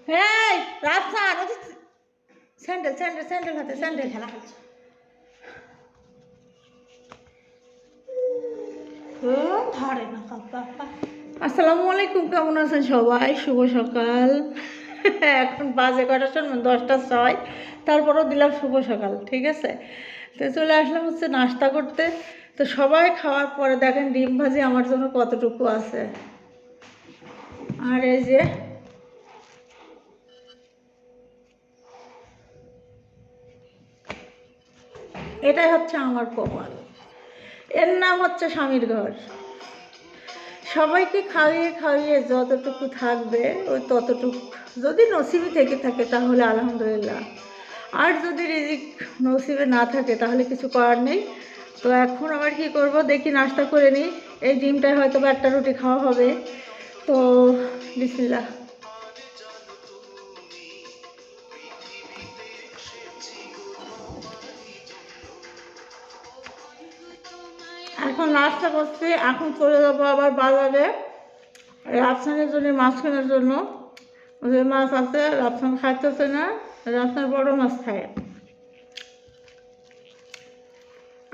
এই রাফসান ওই sandal sandal sandal হাতে স্যান্ডেল খেলা খেলছে। ধরে না কাপা। আসসালামু আলাইকুম, কেমন আছেন সবাই? শুভ সকাল। এখন বাজে কটার সময় 10টা 6, তারপরও দিলাম শুভ সকাল, ঠিক আছে। তো চলে আসলাম হচ্ছে নাস্তা করতে। তো সবাই খাওয়ার পরে দেখেন ডিম ভাজি আমার জন্য কতটুকু আছে। আর এই যে এটাই হচ্ছে আমার কপাল, এর নাম হচ্ছে স্বামীর ঘর। সবাইকে খাইয়ে খাইয়ে যতটুকু থাকবে ওই ততটুকু, যদি নসিবে থেকে থাকে তাহলে আলহামদুলিল্লাহ, আর যদি রিজিক নসিবে না থাকে তাহলে কিছু করার নেই। তো এখন আবার কি করব দেখি, নাস্তা করে নিই। এই ডিমটায় হয়তো বা একটা রুটি খাওয়া হবে। তো বিসমিল্লাহ। এখন নাস্তা করছি, এখন চলে যাবো আবার বাজারে রাফসানের জন্য মাছ কেনার জন্য। যে মাছ আছে রাফসান খাইতেছে না, রাফসান বড় মাছ খায়,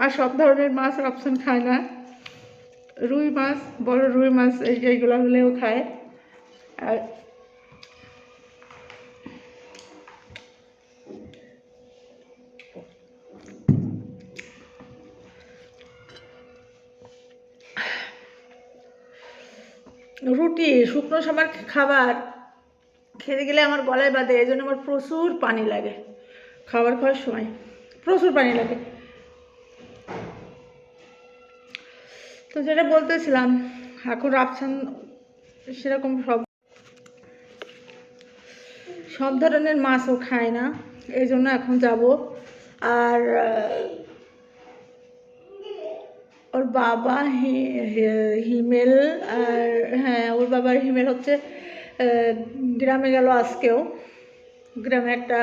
আর সব ধরনের মাছ রাফসান খায় না। রুই মাছ, বড় রুই মাছ এইগুলো হলেও খায়। আর রুটি শুকনো সবার খাবার খেতে গেলে আমার গলায় বাঁধে, এই জন্য আমার প্রচুর পানি লাগে। খাবার খাওয়ার সময় প্রচুর পানি লাগে। তো যেটা বলতেছিলাম, এখন রাফসান সেরকম সব ধরনের মাছও খায় না, এই জন্য এখন যাব। আর ওর বাবা হিমেল, আর হ্যাঁ ওর বাবার হিমেল হচ্ছে গ্রামে গেল আজকেও। গ্রামে একটা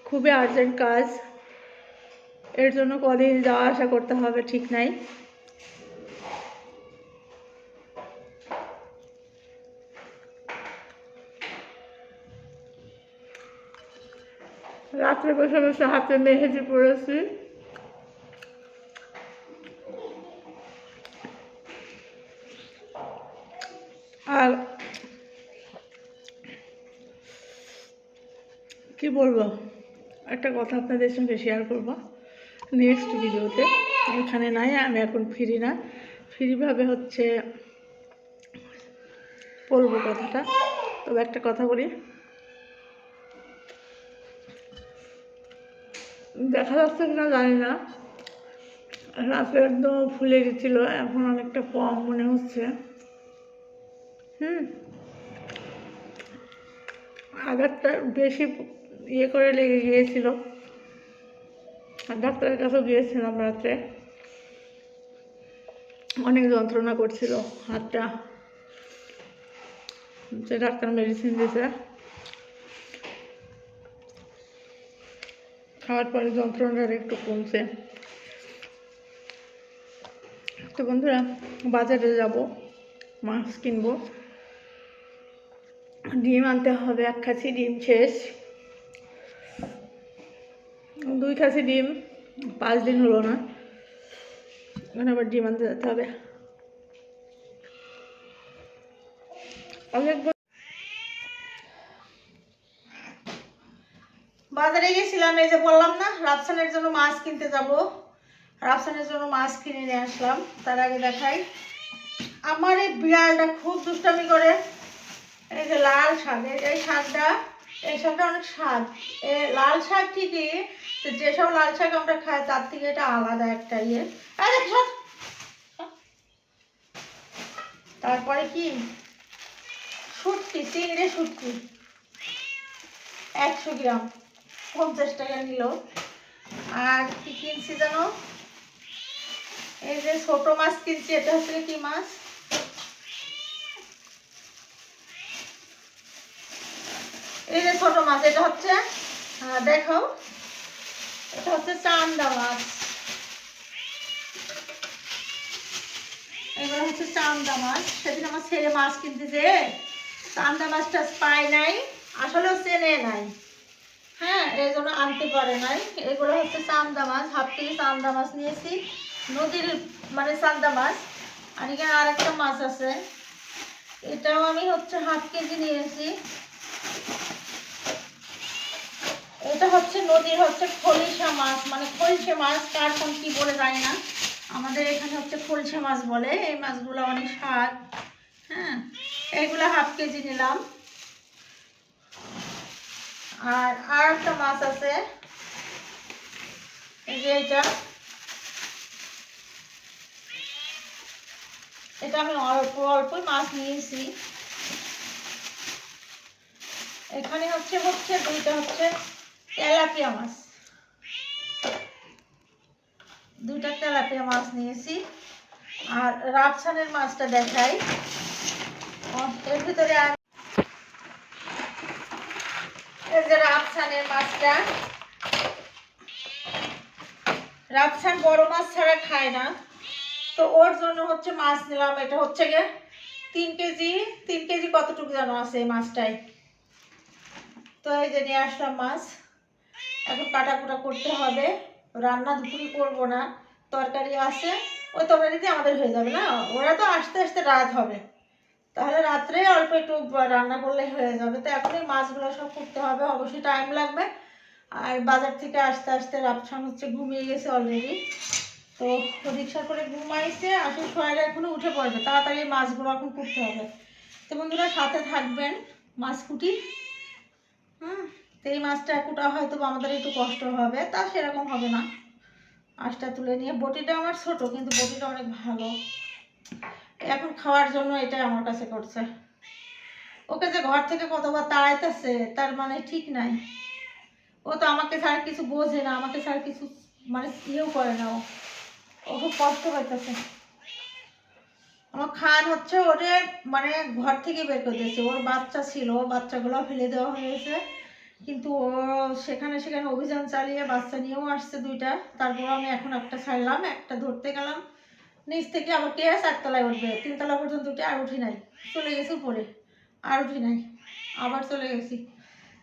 খুবই আর্জেন্ট কাজ, এর জন্য কদিন যাওয়া আসা করতে হবে, ঠিক নাই। রাত্রে বসে বসে হাতে মেহেদি পড়েছি। আর কি বলবো, একটা কথা আপনাদের সঙ্গে শেয়ার করবো নেক্সট ভিডিওতে। এখানে নাই, আমি এখন ফ্রি না, ফ্রিভাবে হচ্ছে বলবো কথাটা। তবে একটা কথা বলি, দেখা যাচ্ছে কিনা জানি না, রাতে একদম ফুলে গেছিল, এখন অনেকটা কম মনে হচ্ছে। আঘাতটা বেশি ইয়ে করে লেগে গিয়েছিল, ডাক্তারের কাছেও গিয়েছিলাম রাত্রে, অনেক যন্ত্রণা করছিল হাতটা, যে ডাক্তার মেডিসিন দিয়েছে, খাওয়ার পরে যন্ত্রণাটা একটু কমছে। তো বন্ধুরা, বাজারে যাব, মাছ কিনবো, ডিম আনতে হবে। 1 খাসি ডিম শেষ, 2 খাসি ডিম 5 দিন হলো না, এখন আবার ডিম আনতে যেতে হবে। অনেক বাজারে গেছিলাম, এই যে বললাম না রাফসানের জন্য মাছ কিনতে যাব, রাফসানের জন্য মাছ কিনে নিয়ে আসলাম। তার আগে দেখাই, আমার এই বিড়ালটা খুব দুষ্টামি করে। এই যে লাল শাক, এই শাকটা, এই শাকটা অনেক স্বাদ। লাল শাক ঠিকই, যেসব লাল শাক আমরা খাই তার থেকে এটা আলাদা একটা ইয়ে। তারপরে কি শুটকি, চিংড়ি শুটকি 100 গ্রাম 50 টাকা নিল। আর কি কিনছি জানো, এই যে ছোট মাছ কিনছি, এটা হচ্ছে কি মাছ, এই যে ছোট মাছ, এটা হচ্ছে দেখো, এটা হচ্ছে চান্দা মাছ, এগুলো হচ্ছে চান্দা মাছ। সেদিন আমার ছেলে মাছ কিনতে যে চান্দা মাছটা পাই নাই, আসলেও চেনে নাই, হ্যাঁ, এই জন্য আনতে পারে নাই। এগুলো হচ্ছে চান্দা মাছ, হাফ কেজি চান্দা মাছ নিয়েছি, নদীর মানে চান্দা মাছ। আর এখানে আরেকটা মাছ আছে, এটাও আমি হচ্ছে হাফ কেজি নিয়েছি। এটা হচ্ছে নদীর হচ্ছে খলিশা মাছ, মানে খলসে মাছ, কার কোন কি বলে জানি না, আমাদের এখানে হচ্ছে খলসে মাছ বলে। এই মাছগুলো অনেক স্বাদ। হ্যাঁ, এইগুলো হাফ কেজি নিলাম। আর একটা মাছ আছে, এই যে এটা আমি অল্প অল্প মাছ নিয়েছি। এখানে হচ্ছে দুইটা হচ্ছে তেলাপিয়া মাছ, দুইটা তেলাপিয়া মাছ নিয়েছি। আর রাপসানের মাছটা দেখাই, এর ভিতরে এই যে রাপসানের মাছটা, রাপসান বড় মাছ ছাড়া খায় না, তো ওর জন্য হচ্ছে মাছ নিলাম। এটা হচ্ছে গিয়ে 3 কেজি কতটুকু যেন আছে এই মাছটাই। তো এই যে নিয়ে আসলাম মাছ, এখন কাটাকুটা করতে হবে। রান্না দুপুরে করবো না, তরকারি আছে, ওই তরকারিতে আমাদের হয়ে যাবে না, ওরা তো আস্তে আস্তে রাত হবে, তাহলে রাত্রে অল্প একটু রান্না করলে হয়ে যাবে। তো এখন এই মাছগুলো সব করতে হবে, অবশ্যই টাইম লাগবে। আর বাজার থেকে আসতে আসতে রাপসান হচ্ছে ঘুমিয়ে গেছে অলরেডি, তো রিক্সা করে ঘুমাইছে, আসার সময় এখনো উঠে পড়বে, তাড়াতাড়ি মাছগুলো এখন কুটতে হবে। তো বন্ধুরা সাথে থাকবেন, মাছ কুটি। তো এই মাছটা কুটা হয়তো আমাদের একটু কষ্ট হবে, তা সেরকম হবে না। মাছটা তুলে নিয়ে, বটিটা আমার ছোট কিন্তু বটিটা অনেক ভালো, এখন খাওয়ার জন্য এটাই আমার কাছে করছে। ওকে যে ঘর থেকে কতবার তাড়াইতেছে তার মানে ঠিক নাই, ও তো আমাকে ছাড়া কিছু বোঝে না, আমাকে ছাড়া কিছু মানে ইয়েও করে না, ও খুব কষ্ট পাইতেছে। আমার খান হচ্ছে ওরে মানে ঘর থেকে বের করে দিয়েছে, ওর বাচ্চা ছিল, বাচ্চাগুলো ফেলে দেওয়া হয়েছে, কিন্তু ও সেখানে সেখানে অভিযান চালিয়ে বাচ্চা নিয়েও আসছে দুইটা। তারপর আমি এখন একটা ছাড়লাম, একটা ধরতে গেলাম, নিচ থেকে আবার কে 4 তলায় উঠবে, 3 তলা পর্যন্ত উঠে আর উঠি নাই, চলে গেছি উপরে, আর উঠি নাই, আবার চলে গেছি।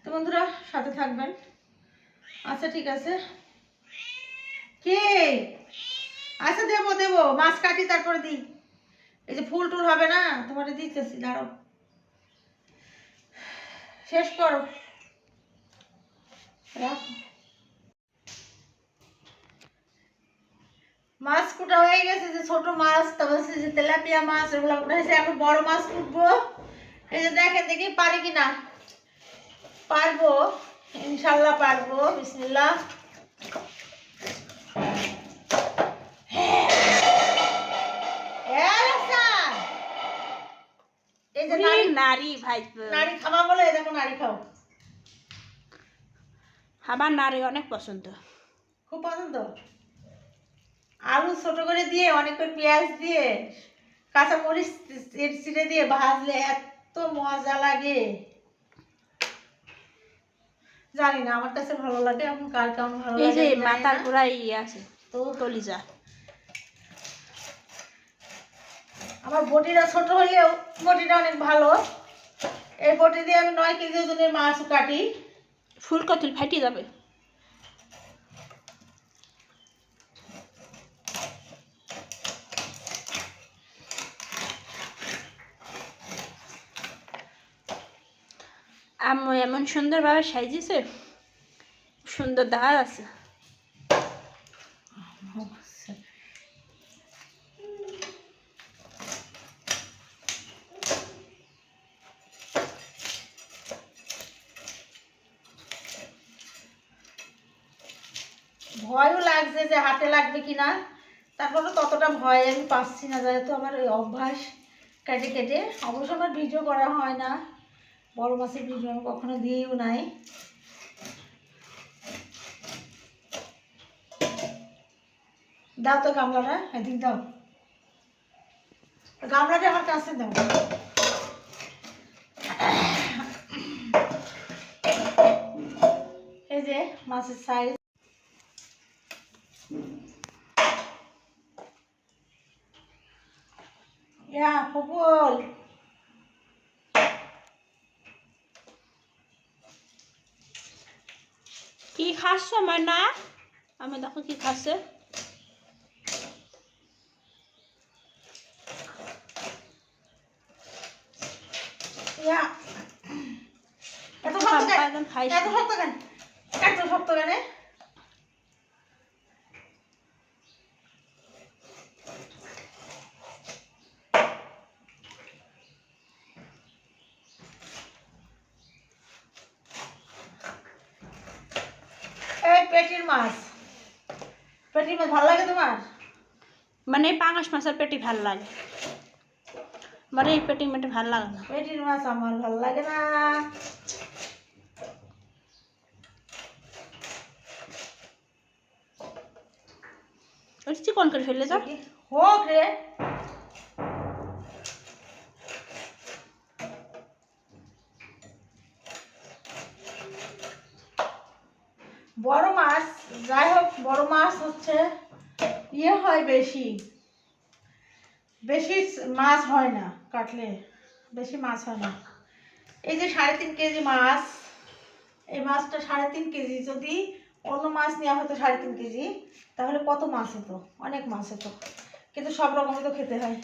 তো বন্ধুরা সাথে থাকবেন। আচ্ছা ঠিক আছে, কি আচ্ছা দেবো দেবো, মাছ কাটি তারপরে দিই। এই যে ফুল টুল হবে না, তোমার দিতেছি, দাঁড়াও, শেষ করো, রাখো। মাছ কুটা হয়ে গেছে, যে ছোট মাছ, তারপর যে তেলাপিয়া মাছ, এগুলো কুটা হয়েছে, এখন বড় মাছ কুটবো। এই যে দেখেন দেখি পারি কিনা, পারবো, ইনশাল্লাহ পারবো, বিসমিল্লাহ। এই যে নারী ভাই, নারী খাওয়া বলে, দেখো নারী খাও, আমার নারী অনেক পছন্দ, খুব পছন্দ। আলু ছোট করে দিয়ে, অনেক করে পেঁয়াজ দিয়ে, কাঁচা মরিচ ছিঁড়ে দিয়ে ভাজলে এত মজা লাগে, জানি না, আমার কাছে ভালো লাগে, এখন কার কেমন ভালো লাগে। এই যে মাথার গোড়ায় আছে তো কলিজা। আমার বটিটা ছোট হলেও বটিটা অনেক ভালো, এই বটি দিয়ে আমি 9 কেজি ওজনের মাছ কাটি। ফুলকতুল ফাটি যাবে। আম্মু এমন সুন্দরভাবে সাজিয়েছে, সুন্দর দেখা আছে। ভয়ও লাগছে যে হাতে লাগবে কিনা, তারপরে ততটা ভয় আমি পাচ্ছি না, যেহেতু আমার ওই অভ্যাস কেটে কেটে। অবশ্য আমার ভিডিও করা হয় না, বড় মাছের ভিডিও আমি কখনো দিয়েও নাই। দাও তো গামলাটা, এদিক দাও, গামলাটা আমার কাছে দাও। এই যে মাছের সাইজ, ফুপল, কি খাচ্ছ ময়না? আমি দেখো কি খাচ্ছে। ইয়া এত শক্ত কেন? খাইছি। এত শক্ত কেন? এত শক্ত কেন? এই পেটির মাছ ভালো লাগে তোমার? মানে এই পাঙাশ মাছের পেটি ভাল লাগে, মানে এই পেটি মেটে ভাল লাগে না। পেটির মাছ আমার ভালো লাগে না। ওই চিকন করে ফেললে তো। হোক রে। বড় মাছ, যাই হোক বড় মাছ হচ্ছে ইয়ে হয়, বেশি বেশি মাছ হয় না কাটলে, বেশি মাছ হয় না। এই যে 3.5 কেজি মাছ, এই মাছটা 3.5 কেজি, যদি অন্য মাছ নেওয়া হতো 3.5 কেজি, তাহলে কত মাছ হতো? অনেক মাছ হতো, কিন্তু সব রকমই তো খেতে হয়।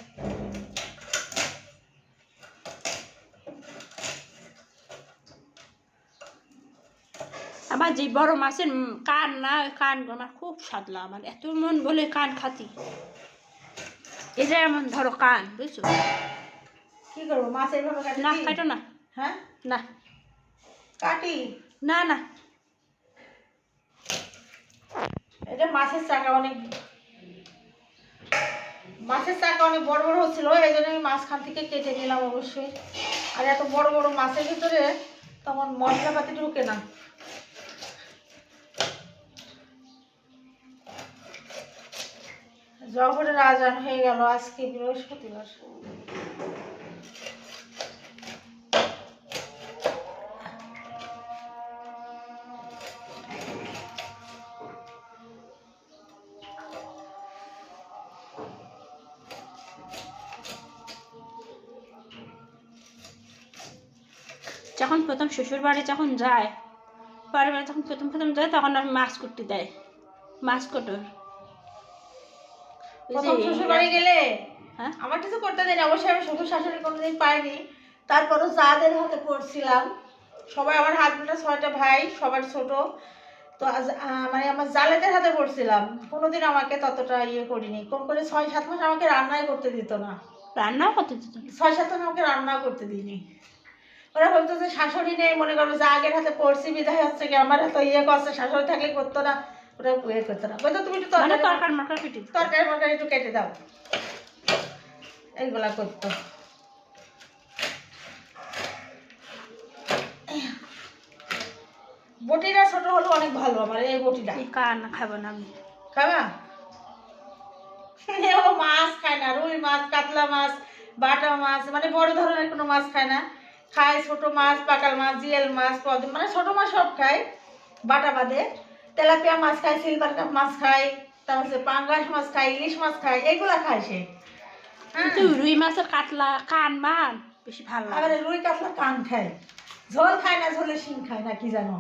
আমার যে বড় মাছের কান না, ওই কান আমার খুব স্বাদ লাগে, আমার এত মন বলে কান খাতি। এই যে এমন ধরো কান, বুঝছো? কি করবো মাছ এইভাবে কাটি? না কাটো না। হ্যাঁ না কাটি। না না, এটা মাছের চাকা অনেক বড় বড় হচ্ছিল, এই জন্য আমি মাঝখান থেকে কেটে নিলাম অবশ্যই। আর এত বড় বড় মাছের ভিতরে তখন মশলাপাতি ঢুকে না। জহরের আজান হয়ে গেল, আজকে বৃহস্পতিবার। যখন প্রথম শ্বশুর বাড়ি যখন যায়, পরের বাড়ি যখন প্রথম যায়, তখন আমি মাছ কুটতে দেয়, মাছ কোটর। প্রথম শ্বশুর বাড়ি গেলে হ্যাঁ, আমার কিছু করতে দেয়নি, অবশ্যই আমি শ্বশুর শাশুড়ি কোনোদিন পাইনি। তারপরও যাদের হাতে পড়ছিলাম, সবাই আমার হাজবেন্ডের 6টা ভাই, সবার ছোট, তো মানে আমার জালেদের হাতে পড়ছিলাম। কোনোদিন আমাকে ততটা ইয়ে করিনি, কোন করে 6-7 মাস আমাকে রান্নাই করতে দিত না। রান্নাও করতে দিত? 6-7 মাস আমাকে রান্নাও করতে দিইনি। ওরা বলতো যে শাশুড়ি নেই, মনে করো যে আগের হাতে পড়ছি বিধায় হচ্ছে কি আমার হাতে ইয়ে করছে, শাশুড়ি থাকলে করতো না, ওরা ইয়ে করতো না, বলতো তুমি একটু তরকারি মরকারি একটু কেটে দাও, এইগুলা করতো। বটিটা ছোট হলো অনেক ভালো, আমার এই বটিটা। কান খাবো না আমি। খাবা? ও মাছ খায় না, রুই মাছ, কাতলা মাছ, বাটা মাছ, মানে বড় ধরনের কোনো মাছ খায় না। খায় ছোট মাছ, পাকাল মাছ, জিয়েল মাছ, মানে ছোট মাছ সব খায়, বাটা বাদে। তেলাপিয়া মাছ খায়, সিলভার কাপ মাছ খায়, তারপর পাঙ্গাস মাছ খায়, ইলিশ মাছ খায়, এগুলা খায় সে। কিন্তু রুই মাছের কাতলা কান মান বেশি ভালো লাগে। আবার রুই কাতলা কান খায়, ঝোল খায় না, ঝোলে শিং খায় না, কি জানো।